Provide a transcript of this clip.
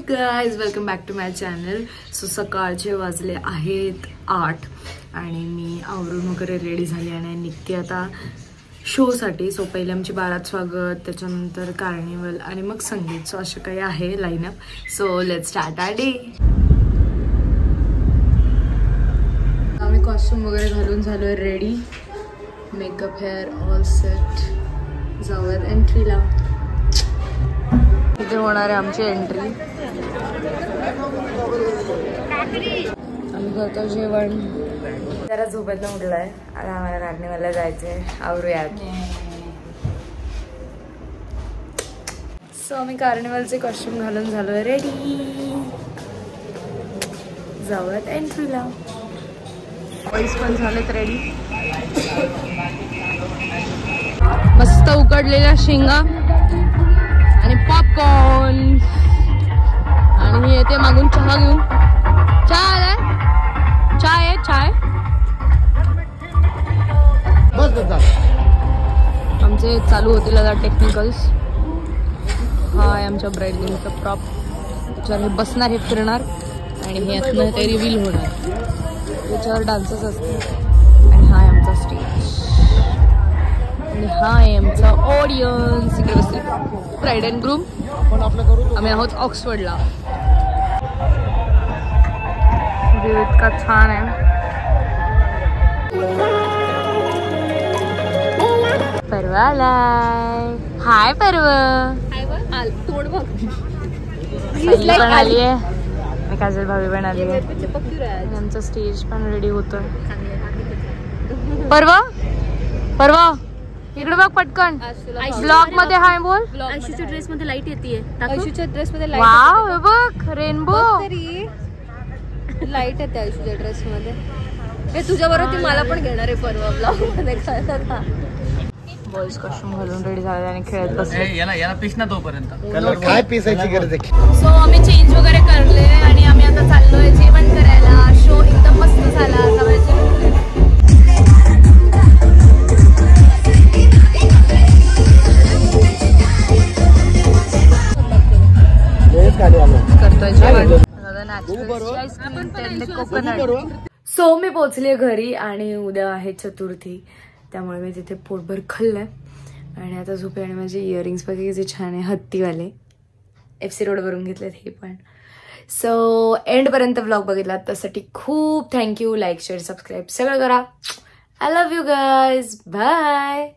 Guys, welcome back to my channel. So सकाळचे वाजले आहेत 8 आणि मी आवरून वगैरे रेडी झाली आणि निघते आता शोसाठी. सो पहिले आमची बारात स्वागत, त्याच्यानंतर कार्निवल आणि मग संगीत. सो असं काही आहे lineup. So let's start our day. आम्ही कॉस्ट्यूम वगैरे घालून झालोय ready. Makeup, hair all set. जाऊयात एंट्रीला. इथे होणार आहे आमची एंट्री. आम्ही करतो जेवण. जरा झोपेतनं उठलाय आणि आम्हाला कार्निवलला जायचंय. आवरूयात. सो आम्ही कार्निवलचे कॉस्ट्यूम घालून झालोय रेडी. जाऊयात एंट्रीला. बॉईज पण झालेत रेडी. मस्त उकडलेल्या शेंगा आणि पॉपकॉर्न आणि येते मागून चहा घेऊन. चहा आलाय, चाय आहे, चाय. आमचे चालू होतील आता टेक्निकल्स. हा आहे आमच्या ब्राईड ग्रूमचा प्रॉप. त्याच्यावर हे बसणार, हे फिरणार आणि हे यातनं ते रिव्हील होणार. त्याच्यावर डान्सेस असतात आणि हा आहे आमचा स्टेज आणि हा आहे आमचा ऑडियन्स. इकडे बसले ब्राईड अँड ग्रूम. आम्ही आहोत ऑक्सफर्डला. व्ह्यू इतका छान आहे. परवा आलाय. हाय परवा. तोड बघ. पण आली आहे. काजल भाभी पण आली आहे. आमचं स्टेज पण रेडी होतं. परवा परवा इकडे बघ पटकन. ब्लॉग मध्ये हाय बोल. आयशूच्या ड्रेस मध्ये लाईट येते. आयशूच्या ड्रेस मध्ये लाईट. वाव, बघ रेनबो. लाईट येते आयशूच्या ड्रेस मध्ये. हे तुझ्या बरोबर ती मला पण घेणार आहे परवा ब्लॉग मध्ये. कळलं. बॉईज कॉस्ट्यूम घालून रेडी झाले आणि खेळत बसले. याला पीस ना तोपर्यंत काय पिसायची गरज आहे. सो आम्ही चेंज वगैरे करले आणि आम्ही आता चाललोय जेवण करायला. शो एकदम मस्त झाला. करतोय जेवण. सो मी पोहोचले घरी आणि उद्या आहे चतुर्थी, त्यामुळे मी तिथे पोटभर खाल्लंय आणि आता झोपे. आणि माझे इयरिंग्स बघा किती छान आहे, हत्तीवाले. FC रोडवरून घेतलेत हे पण. सो एंडपर्यंत व्लॉग बघितला त्यासाठी खूप थँक्यू. लाईक, शेअर, सबस्क्राईब सगळं करा. I love you guys. Bye.